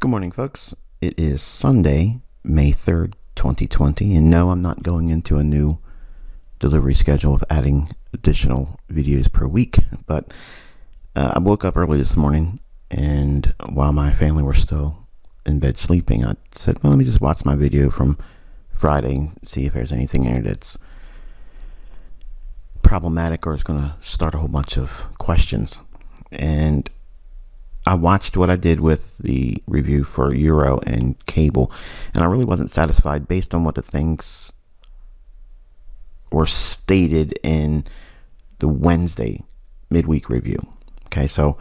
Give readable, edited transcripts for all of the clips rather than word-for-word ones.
Good morning, folks. It is Sunday, May 3rd, 2020, and no, I'm not going into a new delivery schedule of adding additional videos per week, but I woke up early this morning, and while my family were still in bed sleeping, I said, well, let me just watch my video from Friday and see if there's anything in there that's problematic or is going to start a whole bunch of questions. And I watched what I did with the review for Euro and cable, and I really wasn't satisfied based on what the things were stated in the Wednesday midweek review. Okay, so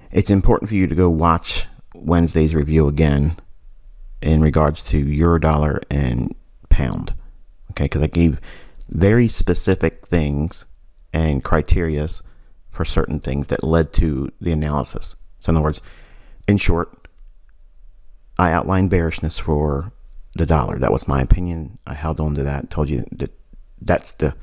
it's important for you to go watch Wednesday's review again in regards to euro, dollar, and pound. Okay, because I gave very specific things and criterias for certain things that led to the analysis. So in other words, in short, I outlined bearishness for the dollar. That was my opinion. I held on to that, told you that that's the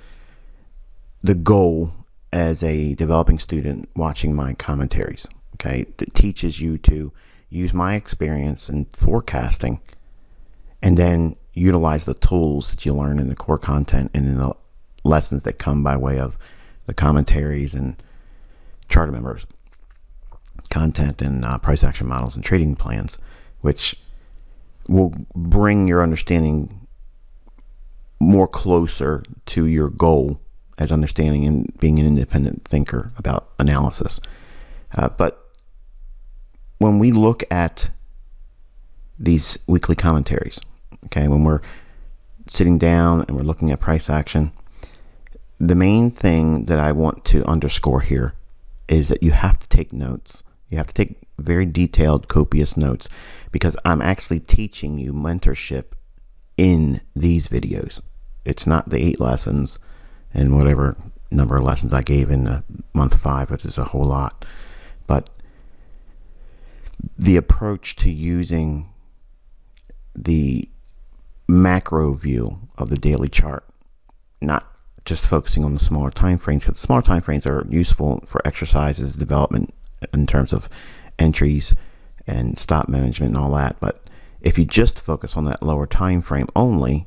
goal as a developing student watching my commentaries. Okay, that teaches you to use my experience in forecasting and then utilize the tools that you learn in the core content and in the lessons that come by way of the commentaries and charter members content and price action models and trading plans, which will bring your understanding more closer to your goal as understanding and being an independent thinker about analysis. But when we look at these weekly commentaries, okay, when we're sitting down and we're looking at price action, the main thing that I want to underscore here is that you have to take notes. You have to take very detailed, copious notes, because I'm actually teaching you mentorship in these videos. It's not the 8 lessons and whatever number of lessons I gave in month 5, which is a whole lot. But the approach to using the macro view of the daily chart, not just focusing on the smaller time frames, because the smaller time frames are useful for exercises, development in terms of entries and stop management and all that. But if you just focus on that lower time frame only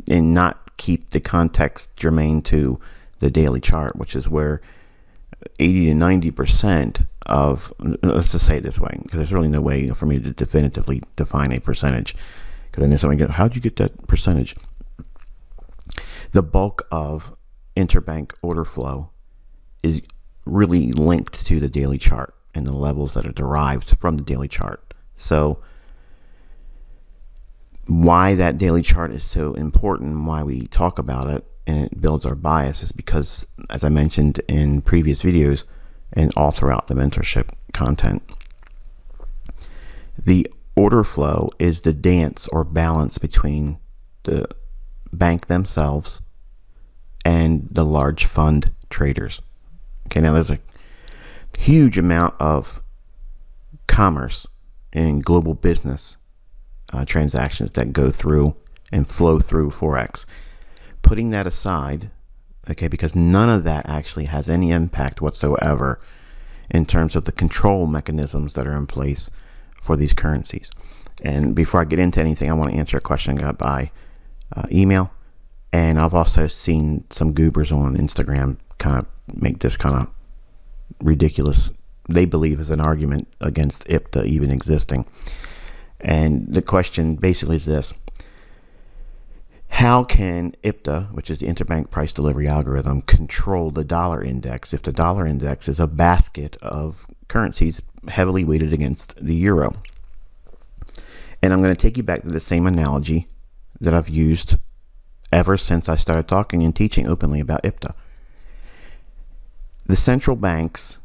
and not keep the context germane to the daily chart, which is where 80 to 90% of, let's just say it this way, because there's really no way for me to definitively define a percentage, because I know someone goes, how'd you get that percentage? The bulk of interbank order flow is really linked to the daily chart and the levels that are derived from the daily chart. So why that daily chart is so important, why we talk about it and it builds our bias, is because, as I mentioned in previous videos and all throughout the mentorship content, the order flow is the dance or balance between the bank themselves and the large fund traders. Okay, now there's a huge amount of commerce in global business transactions that go through and flow through Forex. Putting that aside, okay, because none of that actually has any impact whatsoever in terms of the control mechanisms that are in place for these currencies. And before I get into anything, I want to answer a question I got by email. And I've also seen some goobers on Instagram kind of make this kind of ridiculous, they believe, is an argument against IPTA even existing. And the question basically is this: how can IPTA, which is the interbank price delivery algorithm, control the dollar index if the dollar index is a basket of currencies heavily weighted against the euro? And I'm going to take you back to the same analogy that I've used ever since I started talking and teaching openly about IPTA. The central banks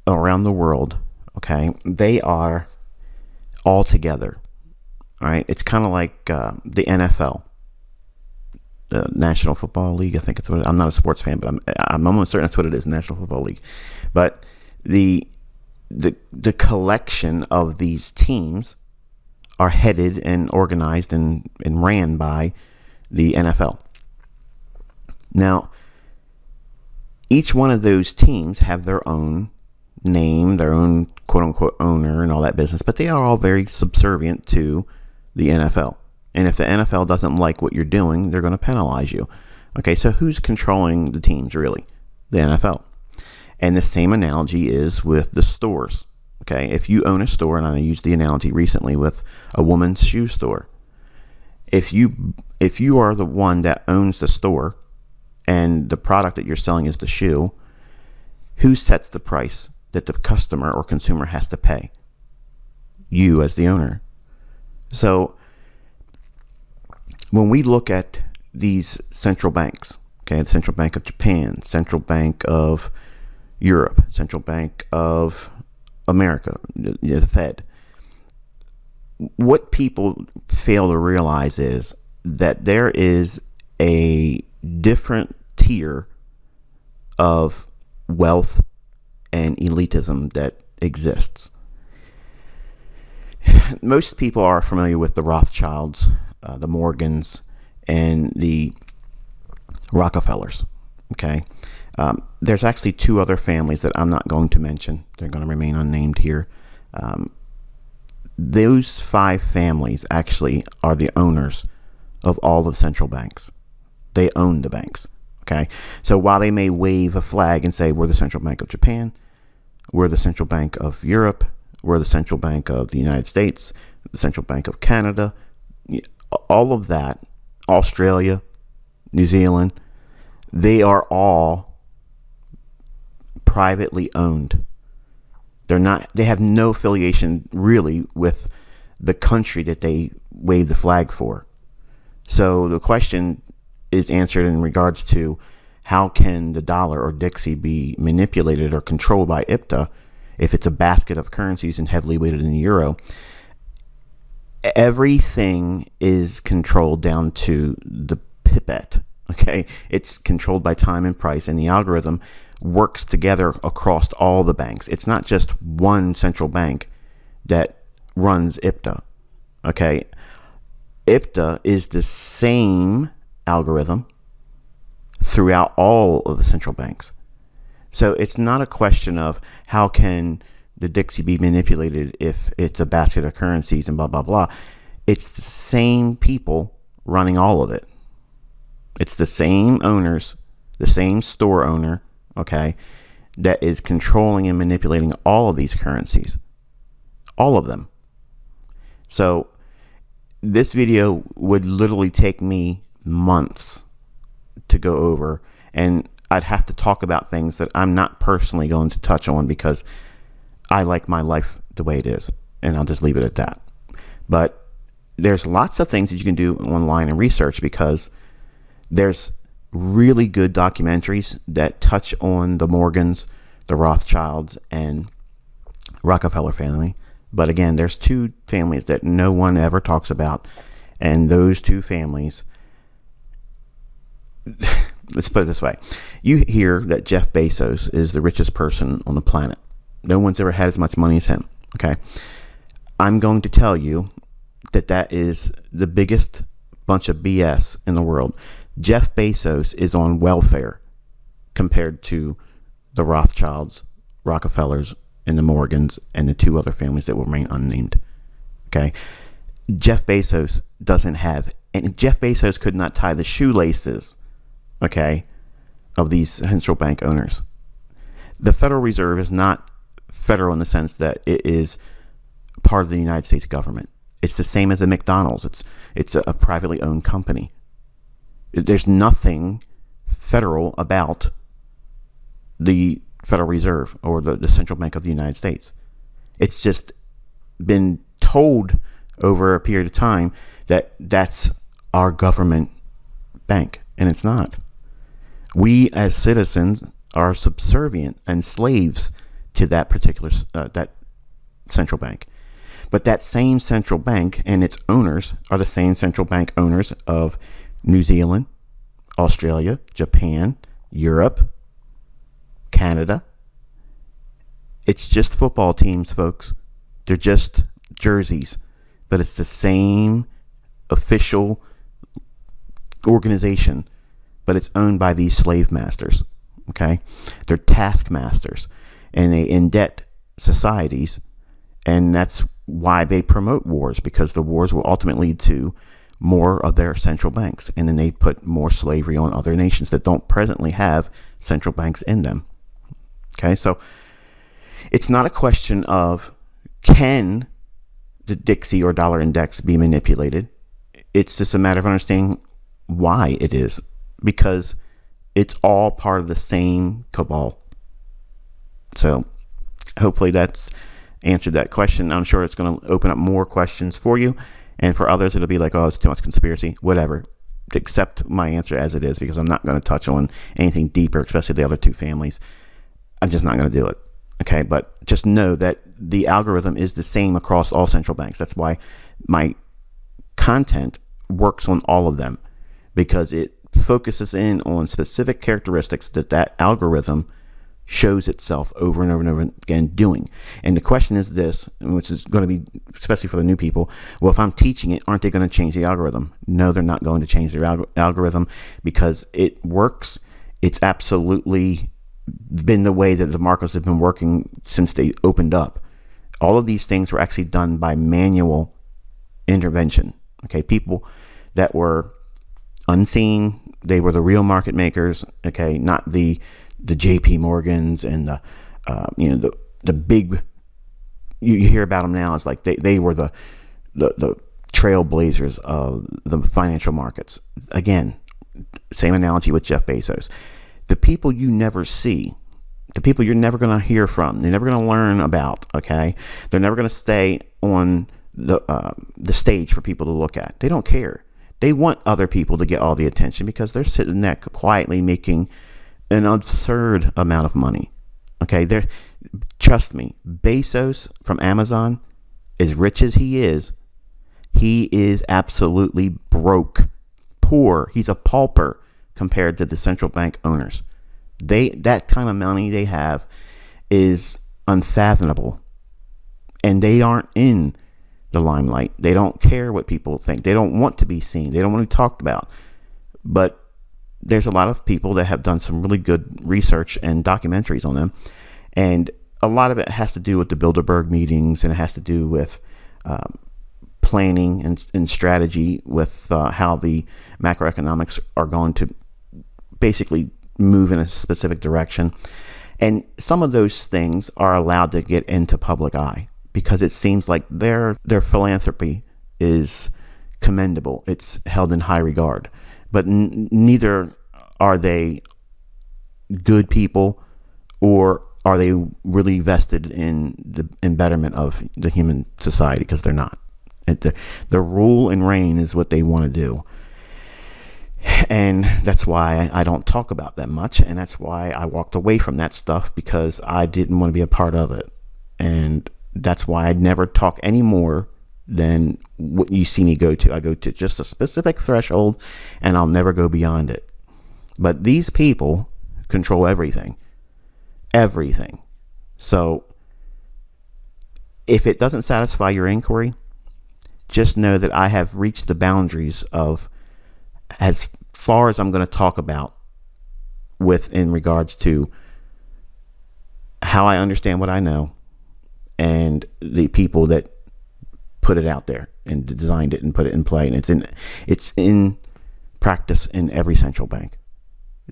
around the world, okay, they are all together. All right, it's kind of like the NFL, the National Football League. I think it's what I'm not a sports fan, but I'm almost certain that's what it is, National Football League. But the collection of these teams are headed and organized and ran by the NFL. Now, each one of those teams have their own name, their own quote unquote owner and all that business, but they are all very subservient to the NFL. And if the NFL doesn't like what you're doing, they're going to penalize you. Okay, so who's controlling the teams really? The NFL. And the same analogy is with the stores. Okay, if you own a store, and I used the analogy recently with a woman's shoe store. If you are the one that owns the store and the product that you're selling is the shoe, who sets the price that the customer or consumer has to pay? You as the owner. So when we look at these central banks, okay, the Central Bank of Japan, Central Bank of Europe, Central Bank of America, the Fed, what people fail to realize is that there is a different tier of wealth and elitism that exists. Most people are familiar with the Rothschilds, the Morgans, and the Rockefellers. Okay. There's actually two other families that I'm not going to mention. They're going to remain unnamed here. Those five families actually are the owners of all the central banks. They own the banks. Okay. So while they may wave a flag and say, we're the Central Bank of Japan, we're the Central Bank of Europe, we're the Central Bank of the United States, the Central Bank of Canada, all of that, Australia, New Zealand, they are all privately owned. They have no affiliation really with the country that they wave the flag for. So the question is answered in regards to how can the dollar or Dixie be manipulated or controlled by IPTA if it's a basket of currencies and heavily weighted in the euro. Everything is controlled down to the pipette. Okay, it's controlled by time and price, and the algorithm works together across all the banks. It's not just one central bank that runs IPTA. Okay, IPTA is the same algorithm throughout all of the central banks. So it's not a question of how can the Dixie be manipulated if it's a basket of currencies and blah, blah, blah. It's the same people running all of it. It's the same owners, the same store owner, okay, that is controlling and manipulating all of these currencies. All of them. So this video would literally take me months to go over, and I'd have to talk about things that I'm not personally going to touch on because I like my life the way it is, and I'll just leave it at that. But there's lots of things that you can do online and research, because there's really good documentaries that touch on the Morgans, the Rothschilds, and Rockefeller family. But again, there's two families that no one ever talks about, and those two families, let's put it this way. You hear that Jeff Bezos is the richest person on the planet. No one's ever had as much money as him. Okay. I'm going to tell you that that is the biggest bunch of BS in the world. Jeff Bezos is on welfare compared to the Rothschilds, Rockefellers, and the Morgans, and the two other families that will remain unnamed. Okay. Jeff Bezos doesn't have, and Jeff Bezos could not tie the shoelaces, okay, of these central bank owners. The Federal Reserve is not federal in the sense that it is part of the United States government. It's the same as a McDonald's. It's a privately owned company. There's nothing federal about the Federal Reserve or the Central Bank of the United States. It's just been told over a period of time that that's our government bank, and it's not. We as citizens are subservient and slaves to that particular that central bank. But that same central bank and its owners are the same central bank owners of New Zealand, Australia, Japan, Europe, Canada. It's just football teams, folks. They're just jerseys, but it's the same official organization, but it's owned by these slave masters. Okay, they're taskmasters, and they indebt societies. And that's why they promote wars, because the wars will ultimately lead to more of their central banks. And then they put more slavery on other nations that don't presently have central banks in them. Okay, so it's not a question of can the Dixie or dollar index be manipulated. It's just a matter of understanding why it is, because it's all part of the same cabal. So hopefully that's answered that question. I'm sure it's going to open up more questions for you. And for others, it'll be like, oh, it's too much conspiracy, whatever. Accept my answer as it is, because I'm not going to touch on anything deeper, especially the other two families. I'm just not going to do it. Okay, but just know that the algorithm is the same across all central banks. That's why my content works on all of them, because it focuses in on specific characteristics that algorithm shows itself over and over and over again doing. And the question is this, which is going to be especially for the new people, well, if I'm teaching it, aren't they going to change the algorithm? No, they're not going to change their algorithm, because it works. It's absolutely been the way that the markets have been working since they opened up. All of these things were actually done by manual intervention. Okay, people that were unseen, they were the real market makers. Okay, not the JP Morgans and the big, you hear about them now. It's like they were the trailblazers of the financial markets. Again, same analogy with Jeff Bezos. The people you never see, the people you're never going to hear from, they're never going to learn about. Okay, they're never going to stay on the stage for people to look at. They don't care. They want other people to get all the attention, because they're sitting there quietly making an absurd amount of money. Okay, trust me, Bezos from Amazon, as rich as he is absolutely broke, poor. He's a pauper compared to the central bank owners. That kind of money they have is unfathomable, and they aren't in the limelight. They don't care what people think. They don't want to be seen. They don't want to be talked about. But there's a lot of people that have done some really good research and documentaries on them. And a lot of it has to do with the Bilderberg meetings, and it has to do with planning and strategy with how the macroeconomics are going to basically move in a specific direction. And some of those things are allowed to get into public eye, because it seems like their philanthropy is commendable. It's held in high regard. But neither are they good people, or are they really vested in the betterment of the human society, because they're not. The rule and reign is what they want to do. And that's why I don't talk about that much. And that's why I walked away from that stuff, because I didn't want to be a part of it. And that's why I never talk any more than what you see me go to. I go to just a specific threshold, and I'll never go beyond it. But these people control everything. So if it doesn't satisfy your inquiry, just know that I have reached the boundaries of as far as I'm going to talk about in regards to how I understand what I know, and the people that put it out there and designed it and put it in play. And it's in practice in every central bank.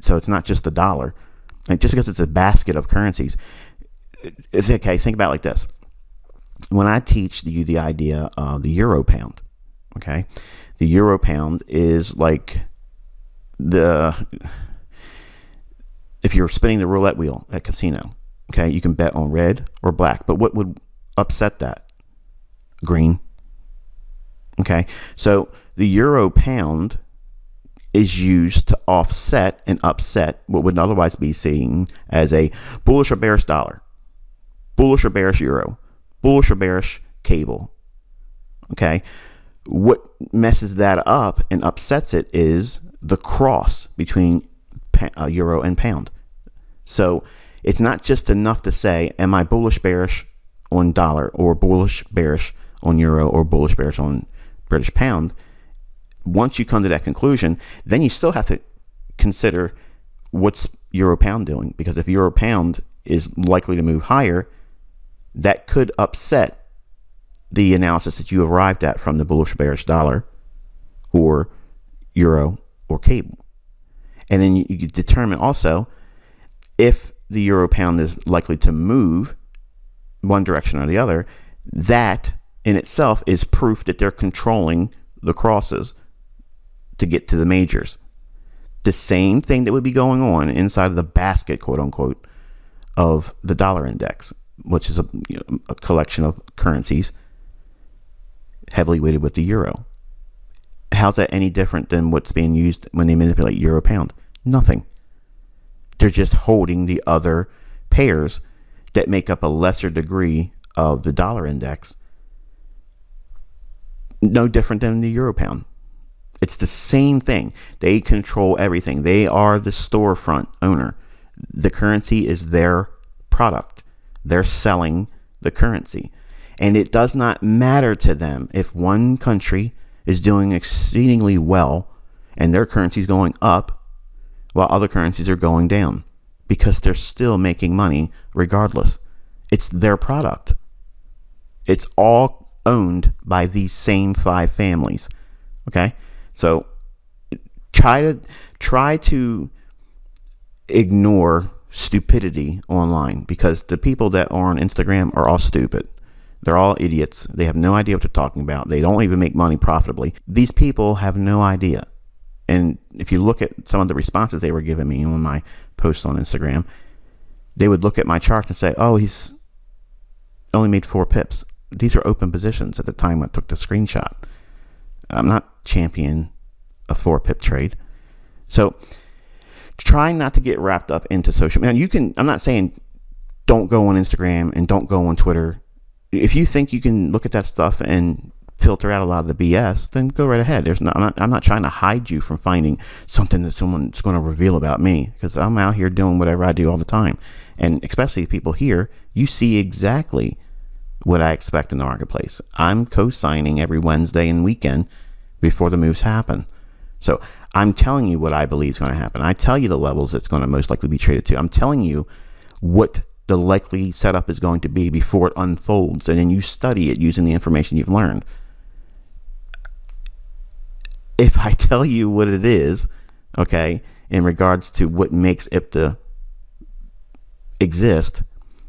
So it's not just the dollar. And just because it's a basket of currencies, it's okay. Think about it like this. When I teach you the idea of the euro pound, okay, the euro pound is like if you're spinning the roulette wheel at casino, okay, you can bet on red or black. But what would upset that? Green. Okay, so the euro pound is used to offset and upset what would otherwise be seen as a bullish or bearish dollar, bullish or bearish euro, bullish or bearish cable. Okay, what messes that up and upsets it is the cross between euro and pound. So it's not just enough to say, am I bullish bearish on dollar, or bullish bearish on euro, or bullish bearish on British pound. Once you come to that conclusion, then you still have to consider what's euro pound doing, because if euro pound is likely to move higher, that could upset the analysis that you arrived at from the bullish bearish dollar or euro or cable. And then you determine also if the euro pound is likely to move one direction or the other. That in itself is proof that they're controlling the crosses to get to the majors. The same thing that would be going on inside of the basket, quote unquote, of the dollar index, which is a collection of currencies heavily weighted with the euro. How's that any different than what's being used when they manipulate euro pound? Nothing. They're just holding the other pairs that make up a lesser degree of the dollar index. No different than the euro pound. It's the same thing. They control everything. They are the storefront owner. The currency is their product. They're selling the currency. And it does not matter to them if one country is doing exceedingly well and their currency is going up while other currencies are going down, because they're still making money regardless. It's their product. It's all owned by these same 5 families. Okay? So try to ignore stupidity online, because the people that are on Instagram are all stupid. They're all idiots. They have no idea what they're talking about. They don't even make money profitably. These people have no idea. And if you look at some of the responses they were giving me on my posts on Instagram, they would look at my charts and say, oh, he's only made 4 pips. These are open positions at the time I took the screenshot. I'm not championing a 4 pip trade. So try not to get wrapped up into social media. I'm not saying don't go on Instagram and don't go on Twitter. If you think you can look at that stuff and filter out a lot of the BS, then go right ahead. I'm not trying to hide you from finding something that someone's going to reveal about me, because I'm out here doing whatever I do all the time. And especially people here, you see exactly what I expect in the marketplace. I'm co-signing every Wednesday and weekend before the moves happen. So I'm telling you what I believe is going to happen. I tell you the levels it's going to most likely be traded to. I'm telling you what the likely setup is going to be before it unfolds, and then you study it using the information you've learned. If I tell you what it is, okay, in regards to what makes IPTA exist,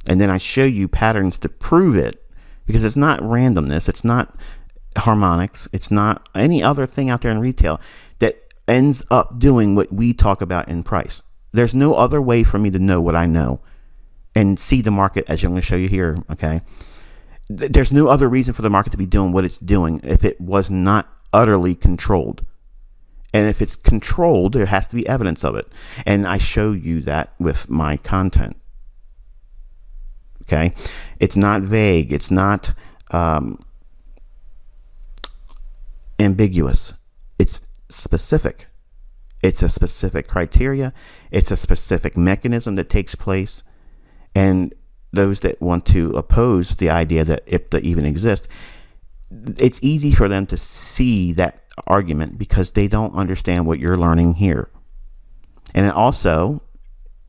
and then I show you patterns to prove it, because it's not randomness, it's not harmonics, it's not any other thing out there in retail that ends up doing what we talk about in price. There's no other way for me to know what I know and see the market, as I'm going to show you here, okay? There's no other reason for the market to be doing what it's doing if it was not utterly controlled. And if it's controlled, there has to be evidence of it. And I show you that with my content. Okay? It's not vague. It's not ambiguous. It's specific. It's a specific criteria. It's a specific mechanism that takes place. And those that want to oppose the idea that IPTA even exists, it's easy for them to see that argument because they don't understand what you're learning here. And it also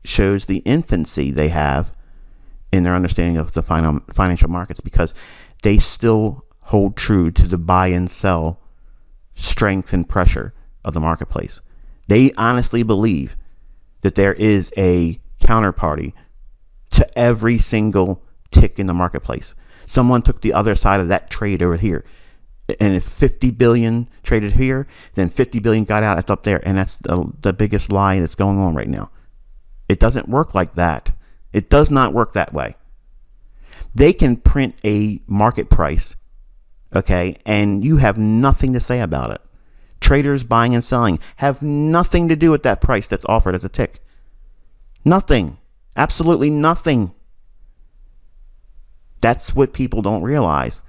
shows the infancy they have in their understanding of the financial markets, because they still hold true to the buy and sell strength and pressure of the marketplace. They honestly believe that there is a counterparty to every single tick in the marketplace. Someone took the other side of that trade over here, and if 50 billion traded here, then 50 billion got out. It's up there, and that's the biggest lie that's going on right now. It doesn't work like that. It does not work that way. They can print a market price, okay, and you have nothing to say about it. Traders buying and selling have nothing to do with that price that's offered as a tick. Nothing. Absolutely nothing. That's what people don't realize.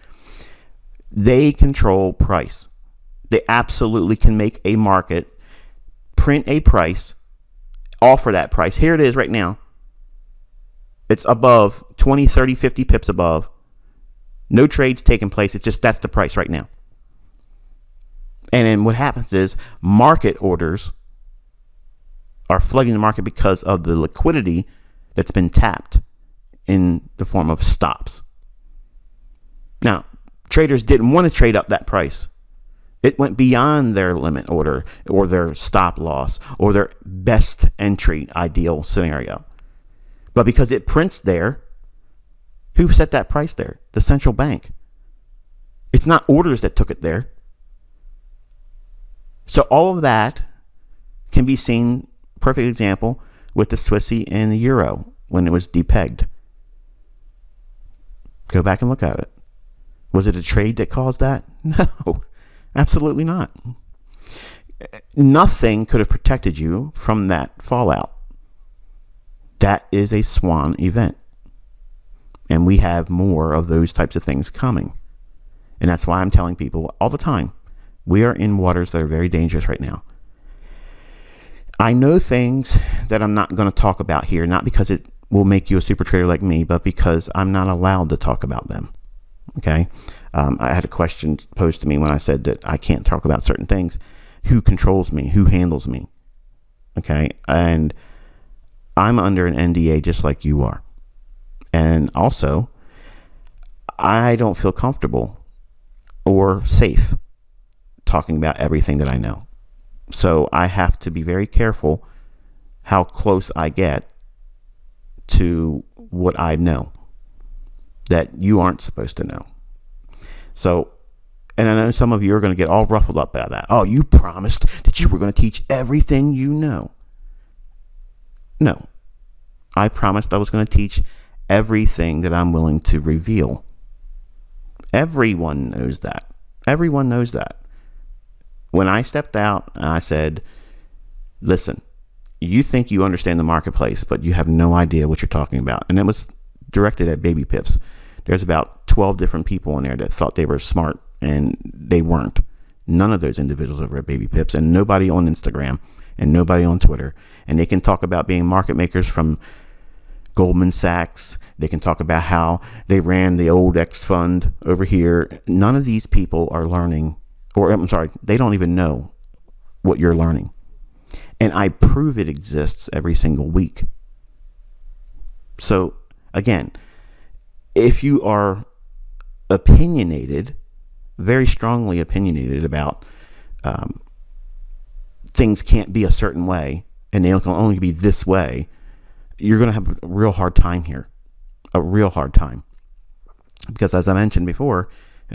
They control price. They absolutely can make a market, print a price, offer that price. Here it is right now. It's above 20, 30, 50 pips above. No trades taking place. It's just that's the price right now. And then what happens is market orders are flooding the market because of the liquidity that's been tapped in the form of stops. Now, traders didn't want to trade up that price. It went beyond their limit order or their stop loss or their best entry ideal scenario. But because it prints there, who set that price there? The central bank. It's not orders that took it there. So all of that can be seen, perfect example, with the Swissy and the euro when it was depegged. Go back and look at it. Was it a trade that caused that? No, absolutely not. Nothing could have protected you from that fallout. That is a swan event. And we have more of those types of things coming. And that's why I'm telling people all the time, we are in waters that are very dangerous right now. I know things that I'm not going to talk about here, not because it will make you a super trader like me, but because I'm not allowed to talk about them. Okay. I had a question posed to me when I said that I can't talk about certain things. Who controls me? Who handles me? Okay. And I'm under an NDA just like you are. And also, I don't feel comfortable or safe talking about everything that I know. So I have to be very careful how close I get to what I know that you aren't supposed to know. So, and I know some of you are going to get all ruffled up by that. Oh, you promised that you were going to teach everything you know. No, I promised I was going to teach everything that I'm willing to reveal. Everyone knows that. Everyone knows that. When I stepped out and I said, listen, you think you understand the marketplace, but you have no idea what you're talking about. And it was directed at baby pips. There's about 12 different people in there that thought they were smart, and they weren't. None of those individuals are baby pips, and nobody on Instagram and nobody on Twitter. And they can talk about being market makers from Goldman Sachs. They can talk about how they ran the old X fund over here. None of these people are learning, or I'm sorry, they don't even know what you're learning. And I prove it exists every single week. So again, if you are opinionated, very strongly opinionated about things can't be a certain way and they can only be this way, you're going to have a real hard time here. A real hard time. Because as I mentioned before,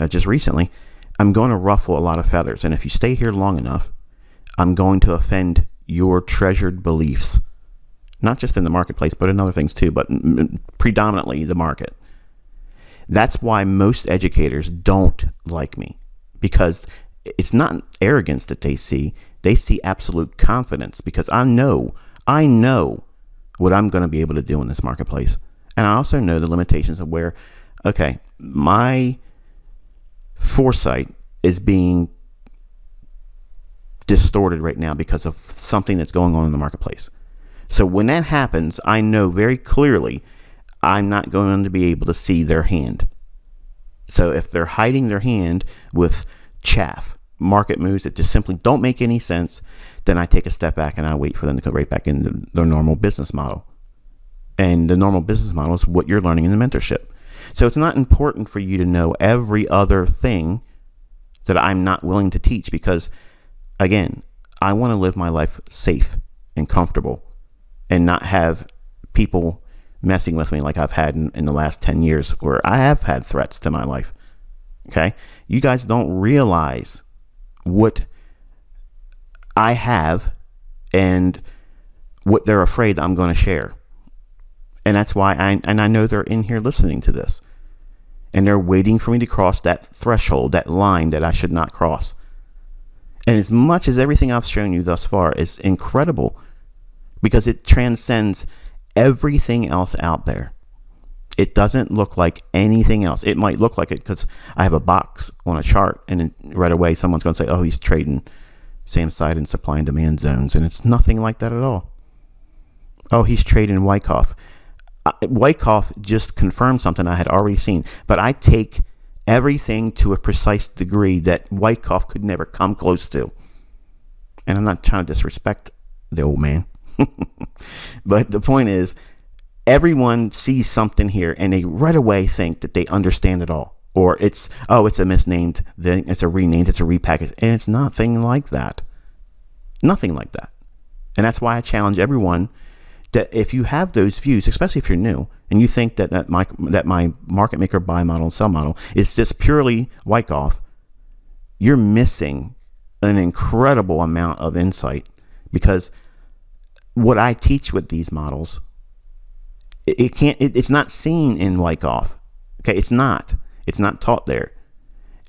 just recently, I'm going to ruffle a lot of feathers. And if you stay here long enough, I'm going to offend your treasured beliefs. Not just in the marketplace, but in other things too, but predominantly the market. That's why most educators don't like me, because it's not arrogance that they see. They see absolute confidence, because I know what I'm going to be able to do in this marketplace. And I also know the limitations of where, okay, my foresight is being distorted right now because of something that's going on in the marketplace. So when that happens, I know very clearly I'm not going to be able to see their hand. So if they're hiding their hand with chaff, market moves that just simply don't make any sense, then I take a step back and I wait for them to go right back into their normal business model. And the normal business model is what you're learning in the mentorship. So it's not important for you to know every other thing that I'm not willing to teach, because again, I want to live my life safe and comfortable and not have people messing with me like I've had in the last 10 years where I have had threats to my life. Okay. You guys don't realize what I have and what they're afraid I'm going to share. And that's why I know they're in here listening to this, and they're waiting for me to cross that threshold, that line that I should not cross. And as much as everything I've shown you thus far is incredible, because it transcends everything else out there. It doesn't look like anything else. It might look like it because I have a box on a chart, and then right away someone's going to say, oh, he's trading same side and supply and demand zones. And it's nothing like that at all. Oh, he's trading Wyckoff. Wyckoff just confirmed something I had already seen, but I take everything to a precise degree that Wyckoff could never come close to. And I'm not trying to disrespect the old man. But the point is, everyone sees something here and they right away think that they understand it all. or it's a misnamed thing, it's a renamed, it's a repackaged, and it's nothing like that. Nothing like that. And that's why I challenge everyone that if you have those views, especially if you're new, and you think that my market maker buy model and sell model is just purely Wyckoff, you're missing an incredible amount of insight, because what I teach with these models, it's not seen in Wyckoff. Okay, it's not taught there.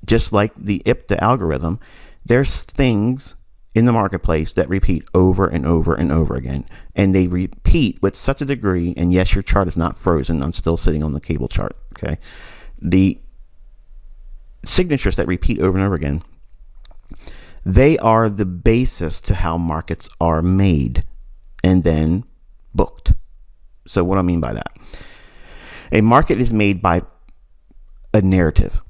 Just like the IPTA algorithm, there's things in the marketplace that repeat over and over and over again, and they repeat with such a degree. And yes, your chart is not frozen. I'm still sitting on the cable chart. Okay, the signatures that repeat over and over again, they are the basis to how markets are made and then booked. So what do I mean by that? A market is made by a narrative.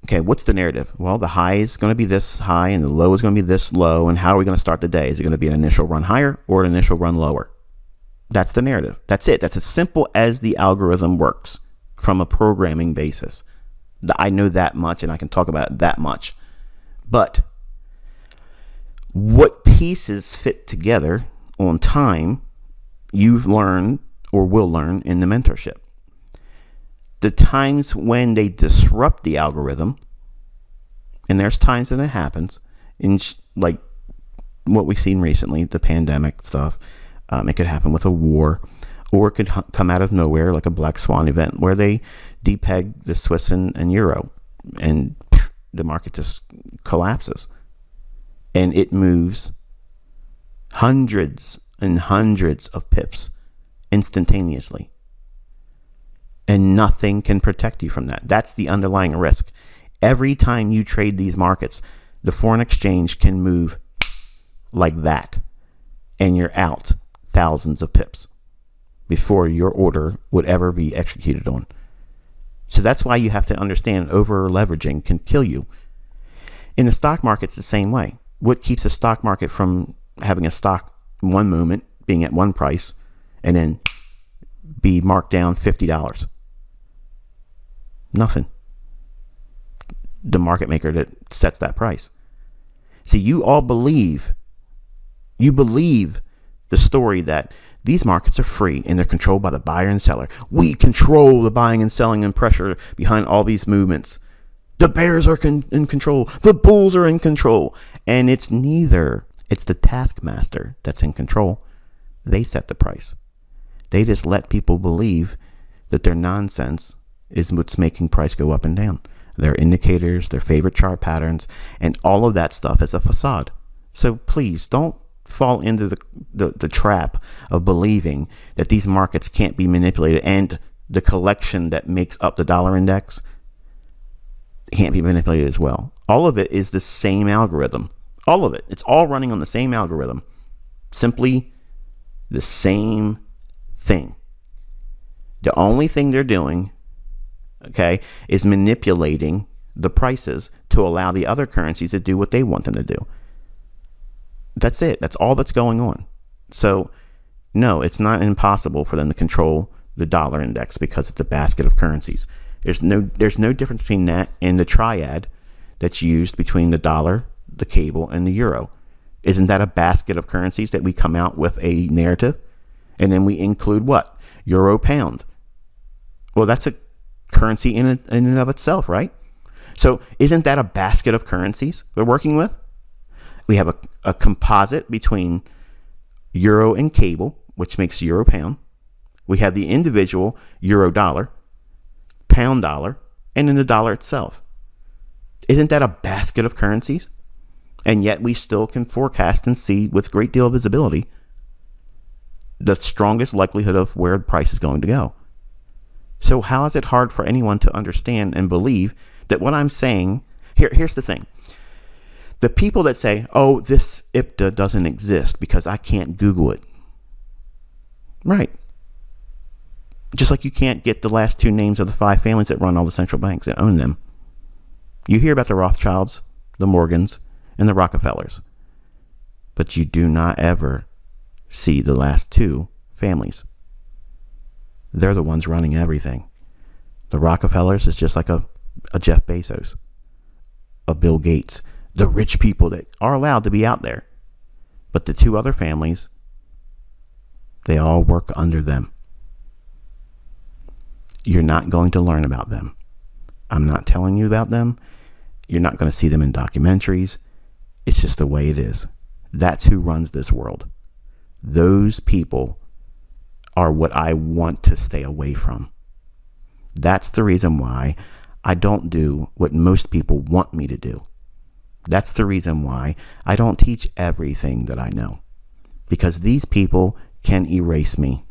Okay, what's the narrative? Well, the high is going to be this high and the low is going to be this low. And how are we going to start the day? Is it going to be an initial run higher or an initial run lower? That's the narrative. That's it. That's as simple as the algorithm works from a programming basis. I know that much, and I can talk about it that much. But what pieces fit together on time, you've learned or will learn in the mentorship. The times when they disrupt the algorithm, and there's times that it happens, in like what we've seen recently, the pandemic stuff. It could happen with a war, or it could come out of nowhere like a black swan event where they depeg the Swiss and euro, and the market just collapses, and it moves hundreds and hundreds of pips instantaneously. And nothing can protect you from that. That's the underlying risk. Every time you trade these markets, the foreign exchange can move like that, and you're out thousands of pips before your order would ever be executed on. So that's why you have to understand over leveraging can kill you. In the stock market, it's the same way. What keeps a stock market from having a stock one moment being at one price and then be marked down $50? Nothing. The market maker that sets that price. See, you all believe the story that these markets are free and they're controlled by the buyer and seller. We control the buying and selling and pressure behind all these movements. The bears are in control. The bulls are in control. And it's neither. It's the taskmaster that's in control. They set the price. They just let people believe that their nonsense is what's making price go up and down. Their indicators, their favorite chart patterns, and all of that stuff is a facade. So please don't fall into the trap of believing that these markets can't be manipulated, and the collection that makes up the dollar index can't be manipulated as well. All of it is the same algorithm. All of it. It's all running on the same algorithm. Simply the same thing. The only thing they're doing, okay, is manipulating the prices to allow the other currencies to do what they want them to do. That's it. That's all that's going on. So, no, it's not impossible for them to control the dollar index because it's a basket of currencies. There's no difference between that and the triad that's used between the dollar, the cable, and the euro. Isn't that a basket of currencies that we come out with a narrative? And then we include what? Euro pound. Well, that's a currency in and of itself, right? So isn't that a basket of currencies we're working with? We have a composite between euro and cable, which makes euro pound. We have the individual euro dollar, pound dollar, and then the dollar itself. Isn't that a basket of currencies? And yet we still can forecast and see with great deal of visibility the strongest likelihood of where the price is going to go. So how is it hard for anyone to understand and believe that what I'm saying, here's the thing. The people that say, oh, this IPTA doesn't exist because I can't Google it. Right. Just like you can't get the last two names of the 5 families that run all the central banks that own them. You hear about the Rothschilds, the Morgans, and the Rockefellers, but you do not ever see the last 2 families. They're the ones running everything. The Rockefellers is just like a a Jeff Bezos, a Bill Gates, the rich people that are allowed to be out there. But the two other families, they all work under them. You're not going to learn about them. I'm not telling you about them. You're not going to see them in documentaries. It's just the way it is. That's who runs this world. Those people are what I want to stay away from. That's the reason why I don't do what most people want me to do. That's the reason why I don't teach everything that I know. Because these people can erase me.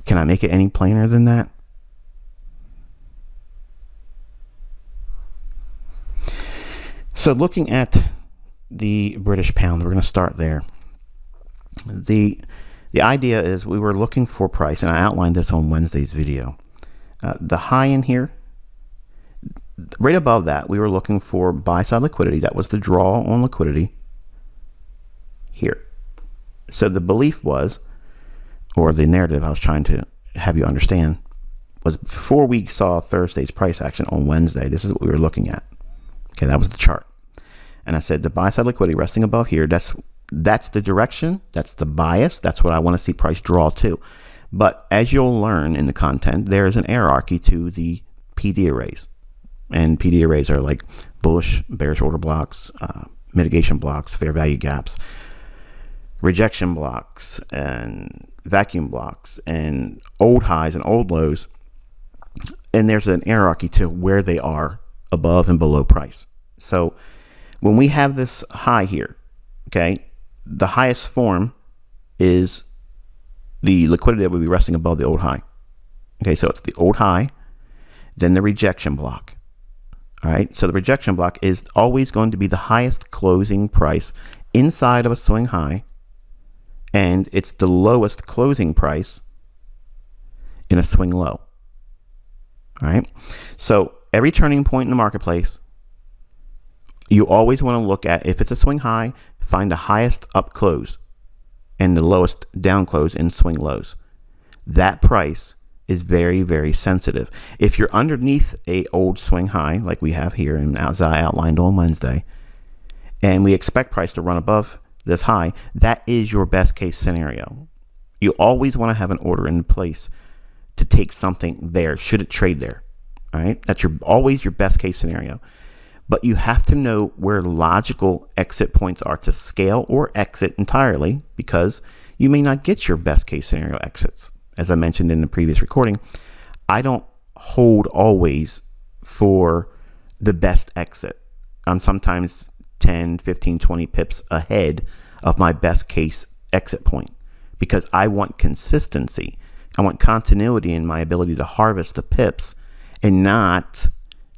Can I make it any plainer than that? So looking at the British pound, we're going to start there. The idea is we were looking for price, and I outlined this on Wednesday's video. The high in here, right above that, we were looking for buy side liquidity. That was the draw on liquidity here. So the belief was, or the narrative I was trying to have you understand, was before we saw Thursday's price action on Wednesday, this is what we were looking at. Okay, that was the chart. And I said the buy side liquidity resting above here, that's the direction, that's the bias, that's what I want to see price draw to. But as you'll learn in the content, there is an hierarchy to the PD arrays. And PD arrays are like bullish, bearish order blocks, mitigation blocks, fair value gaps, rejection blocks, and vacuum blocks, and old highs and old lows. And there's an hierarchy to where they are above and below price. So when we have this high here, okay, the highest form is the liquidity that would be resting above the old high. Okay, so it's the old high, then the rejection block. All right, so the rejection block is always going to be the highest closing price inside of a swing high, and it's the lowest closing price in a swing low. All right, so every turning point in the marketplace, you always want to look at, if it's a swing high, find the highest up close and the lowest down close in swing lows. That price is very, very sensitive. If you're underneath a old swing high, like we have here, and as I outlined on Wednesday, and we expect price to run above this high, that is your best case scenario. You always want to have an order in place to take something there, should it trade there. All right, that's always your best case scenario. But you have to know where logical exit points are to scale or exit entirely, because you may not get your best case scenario exits. As I mentioned in the previous recording, I don't hold always for the best exit. I'm sometimes 10, 15, 20 pips ahead of my best case exit point, because I want consistency. I want continuity in my ability to harvest the pips, and not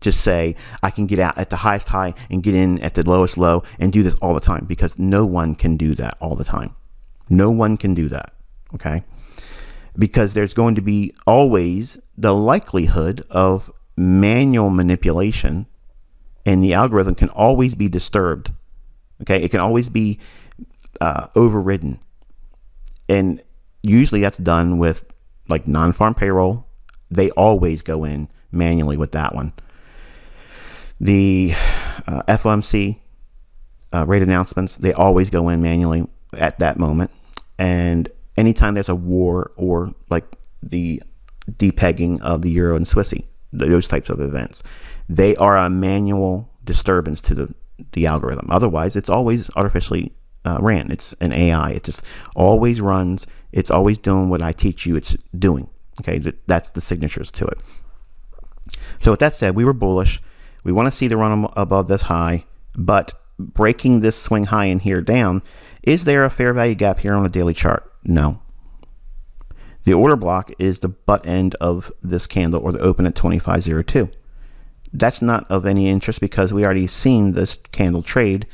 just say I can get out at the highest high and get in at the lowest low and do this all the time, because no one can do that all the time. No one can do that, okay? Because there's going to be always the likelihood of manual manipulation, and the algorithm can always be disturbed, okay? It can always be overridden, and usually that's done with like non-farm payroll. They always go in manually with that one. The FOMC rate announcements, they always go in manually at that moment. And anytime there's a war, or like the depegging of the euro and Swissy, those types of events, they are a manual disturbance to the algorithm. Otherwise, it's always artificially ran. It's an AI. It just always runs. It's always doing what I teach you it's doing. Okay, that's the signatures to it. So with that said, we were bullish. We want to see the run above this high, but breaking this swing high in here down, is there a fair value gap here on a daily chart? No. The order block is the butt end of this candle, or the open at 25.02. That's not of any interest, because we already seen this candle trade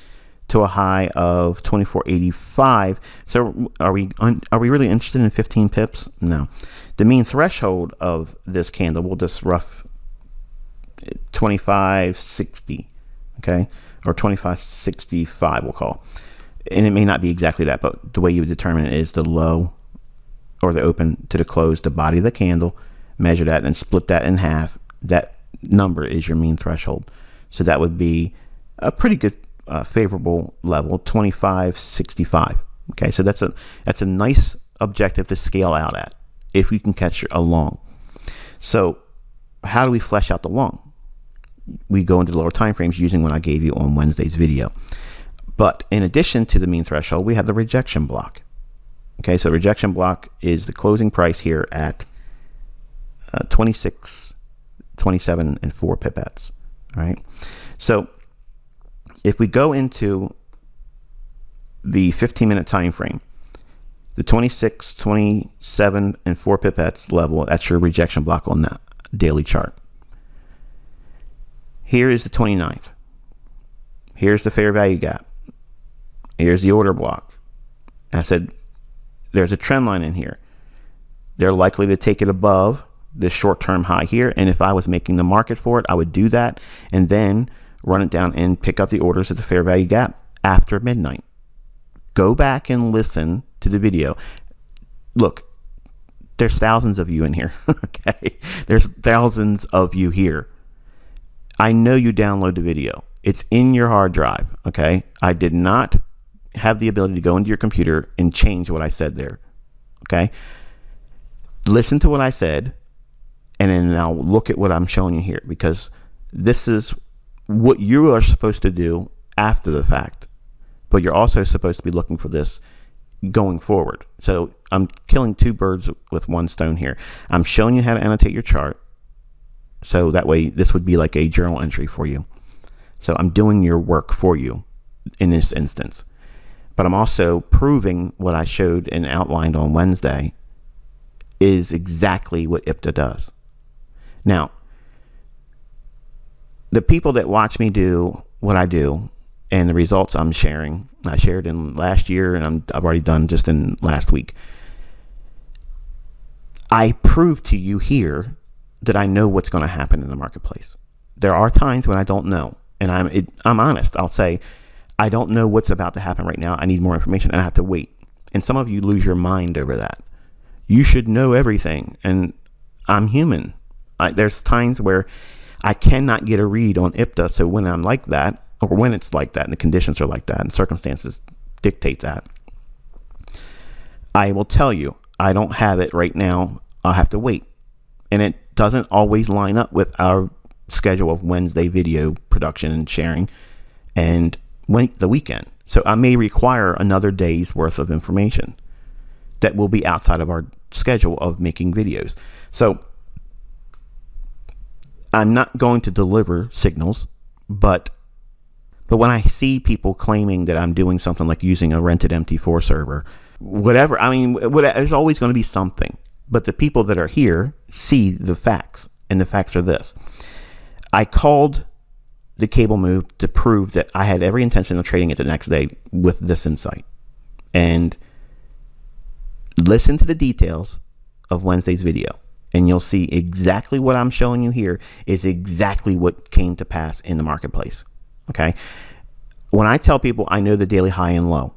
to a high of 24.85. So are we really interested in 15 pips? No. The mean threshold of this candle will just rough 25.60, okay, or 25.65 we'll call. And it may not be exactly that, but the way you would determine it is the low or the open to the close, the body of the candle, measure that and split that in half, that number is your mean threshold. So that would be a pretty good favorable level, 25.65. Okay, so that's a nice objective to scale out at if we can catch a long. So how do we flesh out the long? We go into the lower time frames using what I gave you on Wednesday's video. But in addition to the mean threshold, we have the rejection block. Okay, so the rejection block is the closing price here at 26, 27, and 4 pipettes. All right, so if we go into the 15-minute time frame, the 26, 27, and 4 pipettes level, that's your rejection block on the daily chart. Here is the 29th. Here's the fair value gap. Here's the order block. I said there's a trend line in here. They're likely to take it above this short-term high here, and if I was making the market for it, I would do that and then run it down and pick up the orders at the fair value gap after midnight. Go back and listen to the video. Look, there's thousands of you in here. Okay, there's thousands of you here. I know you download the video. It's in your hard drive. Okay, I did not have the ability to go into your computer and change what I said there. Okay, listen to what I said, and then now look at what I'm showing you here, because this is what you are supposed to do after the fact, but you're also supposed to be looking for this going forward. So I'm killing two birds with one stone here. I'm showing you how to annotate your chart, so that way this would be like a journal entry for you. So I'm doing your work for you in this instance, but I'm also proving what I showed and outlined on Wednesday is exactly what IPTA does. Now, the people that watch me do what I do and the results I'm sharing, I shared in last year, and I've already done just in last week. I prove to you here that I know what's going to happen in the marketplace. There are times when I don't know, and I'm honest. I'll say, I don't know what's about to happen right now. I need more information, and I have to wait. And some of you lose your mind over that. You should know everything, and I'm human. There's times where I cannot get a read on IPTA, so when I'm like that, or when it's like that, and the conditions are like that, and circumstances dictate that, I will tell you, I don't have it right now. I'll have to wait. And it doesn't always line up with our schedule of Wednesday video production and sharing and the weekend. So I may require another day's worth of information that will be outside of our schedule of making videos. So I'm not going to deliver signals, but when I see people claiming that I'm doing something like using a rented MT4 server, whatever, I mean, there's always going to be something. But the people that are here see the facts, and the facts are this. I called the cable move to prove that I had every intention of trading it the next day with this insight. And listen to the details of Wednesday's video, and you'll see exactly what I'm showing you here is exactly what came to pass in the marketplace. Okay? When I tell people I know the daily high and low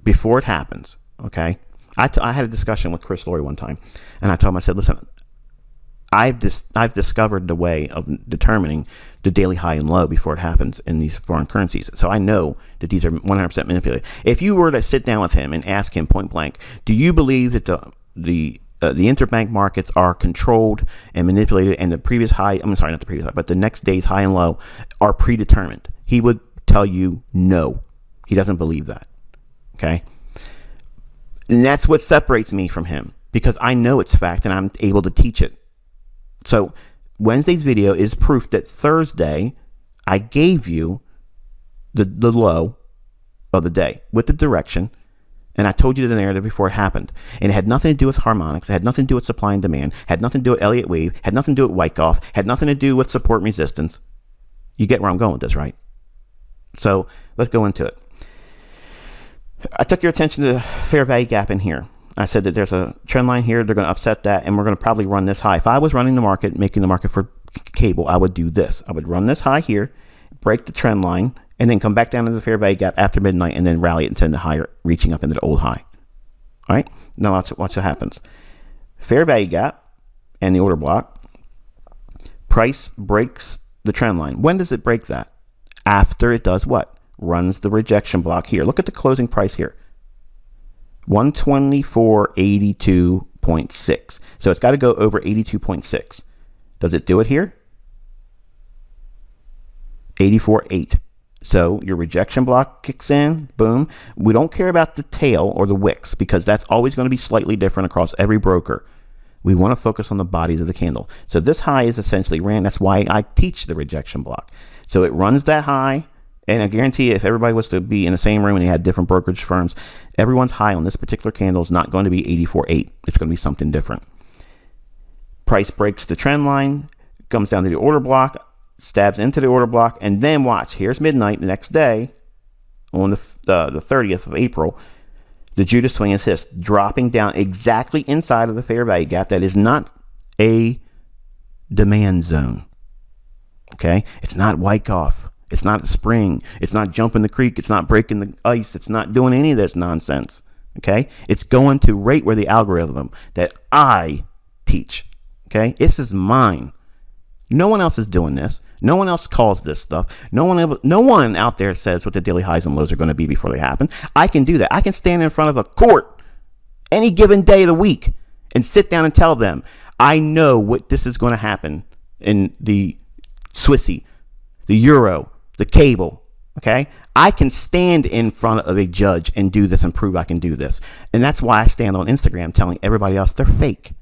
before it happens, okay? I had a discussion with Chris Laurie one time, and I told him, I said, listen, I've discovered the way of determining the daily high and low before it happens in these foreign currencies. So I know that these are 100% manipulated. If you were to sit down with him and ask him point blank, do you believe that the interbank markets are controlled and manipulated, and the previous high, I'm sorry, not the previous high, but the next day's high and low are predetermined? He would tell you no. He doesn't believe that. Okay? And that's what separates me from him, because I know it's fact and I'm able to teach it. So Wednesday's video is proof that Thursday I gave you the low of the day with the direction, and I told you the narrative before it happened. And it had nothing to do with harmonics. It had nothing to do with supply and demand. Had nothing to do with Elliott wave. Had nothing to do with Wyckoff. Had nothing to do with support and resistance. You get where I'm going with this, right? So let's go into it. I took your attention to the fair value gap in here. I said that there's a trend line here. They're going to upset that, and we're going to probably run this high. If I was running the market, making the market for cable, I would do this. I would run this high here, break the trend line, and then come back down to the fair value gap after midnight, and then rally it and send the higher, reaching up into the old high. All right? Now watch what happens. Fair value gap and the order block Price breaks the trend line. When does it break that? After it does what? Runs the rejection block here. Look at the closing price here. 124.82.6. So it's got to go over 82.6. Does it do it here? 84.8. So your rejection block kicks in, boom. We don't care about the tail or the wicks because that's always going to be slightly different across every broker. We want to focus on the bodies of the candle. So this high is essentially ran. That's why I teach the rejection block. So it runs that high. And I guarantee you, if everybody was to be in the same room and they had different brokerage firms, everyone's high on this particular candle is not going to be 84.8. It's going to be something different. Price breaks the trend line, comes down to the order block, stabs into the order block, and then watch. Here's midnight the next day on the 30th of April. The Judas swing is hissed, dropping down exactly inside of the fair value gap. That is not a demand zone. Okay? It's not Wyckoff. It's not spring. It's not jumping the creek. It's not breaking the ice. It's not doing any of this nonsense. Okay? It's going to right where the algorithm that I teach. Okay? This is mine. No one else is doing this. No one else calls this stuff. No one out there says what the daily highs and lows are going to be before they happen. I can do that. I can stand in front of a court any given day of the week and sit down and tell them, I know what this is going to happen in the Swissy, the Euro, the cable. Okay? I can stand in front of a judge and do this and prove I can do this. And that's why I stand on Instagram telling everybody else they're fake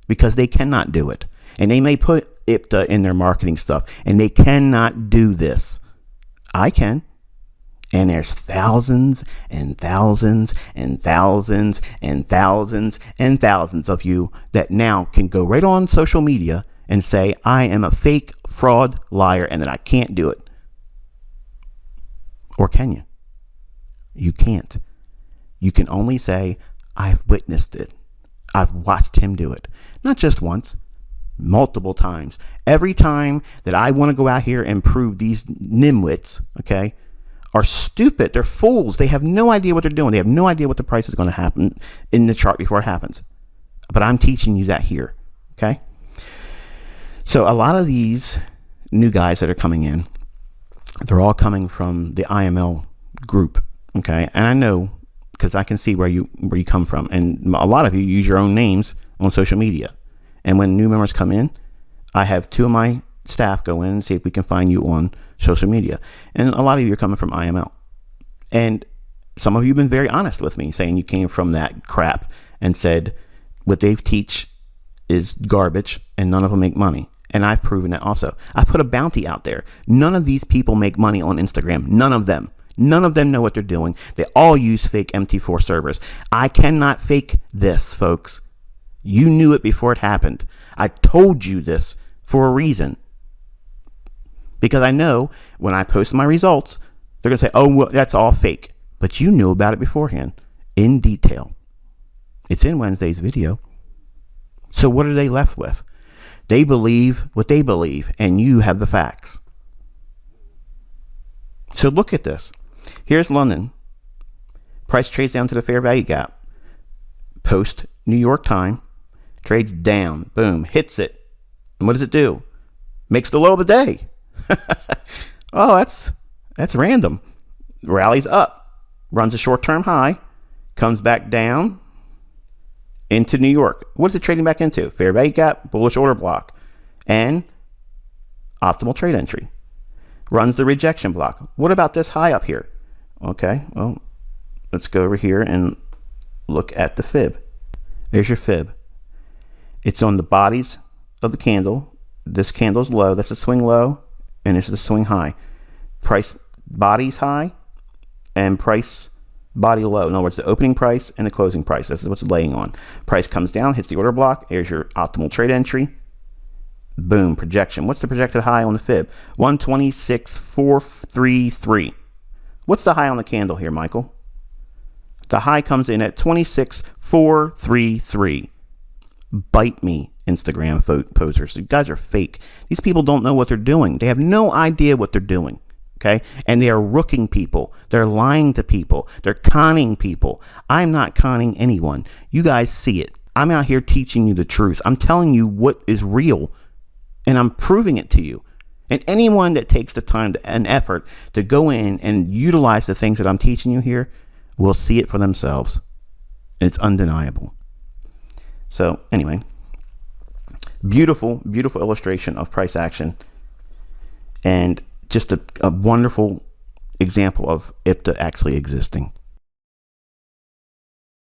because they cannot do it. And they may put IPTA in their marketing stuff, and they cannot do this. I can. And there's thousands and thousands and thousands and thousands and thousands of you that now can go right on social media and say, I am a fake, fraud, liar, and that I can't do it. Or can you? You can't. You can only say, I've witnessed it. I've watched him do it. Not just once. Multiple times. Every time that I want to go out here and prove these nimwits, okay, are stupid. They're fools. They have no idea what they're doing. They have no idea what the price is going to happen in the chart before it happens. But I'm teaching you that here, okay? So a lot of these new guys that are coming in, they're all coming from the IML group, okay? And I know because I can see where you come from. And a lot of you use your own names on social media. And when new members come in, I have two of my staff go in and see if we can find you on social media. And a lot of you are coming from IML. And some of you have been very honest with me, saying you came from that crap and said what they teach is garbage and none of them make money. And I've proven that also. I put a bounty out there. None of these people make money on Instagram. None of them. None of them know what they're doing. They all use fake MT4 servers. I cannot fake this, folks. You knew it before it happened. I told you this for a reason. Because I know when I post my results, they're going to say, oh, well, that's all fake. But you knew about it beforehand in detail. It's in Wednesday's video. So what are they left with? They believe what they believe, and you have the facts. So look at this. Here's London. Price trades down to the fair value gap. Post New York time. Trades down, boom, hits it. And what does it do? Makes the low of the day. Oh, that's random. Rallies up, runs a short-term high, comes back down into New York. What is it trading back into? Fair value gap, bullish order block, and optimal trade entry. Runs the rejection block. What about this high up here? Okay, well, let's go over here and look at the fib. There's your fib. It's on the bodies of the candle. This candle's low. That's a swing low, and this is the swing high. Price bodies high, and price body low. In other words, the opening price and the closing price. This is what's laying on. Price comes down, hits the order block. Here's your optimal trade entry. Boom, projection. What's the projected high on the fib? 126.433. What's the high on the candle here, Michael? The high comes in at 26.433. Bite me, Instagram posers. You guys are fake. These people don't know what they're doing. They have no idea what they're doing. Okay? And they are rooking people. They're lying to people. They're conning people. I'm not conning anyone. You guys see it. I'm out here teaching you the truth. I'm telling you what is real. And I'm proving it to you. And anyone that takes the time and effort to go in and utilize the things that I'm teaching you here will see it for themselves. It's undeniable. So anyway, beautiful, beautiful illustration of price action, and just a wonderful example of IPTA actually existing.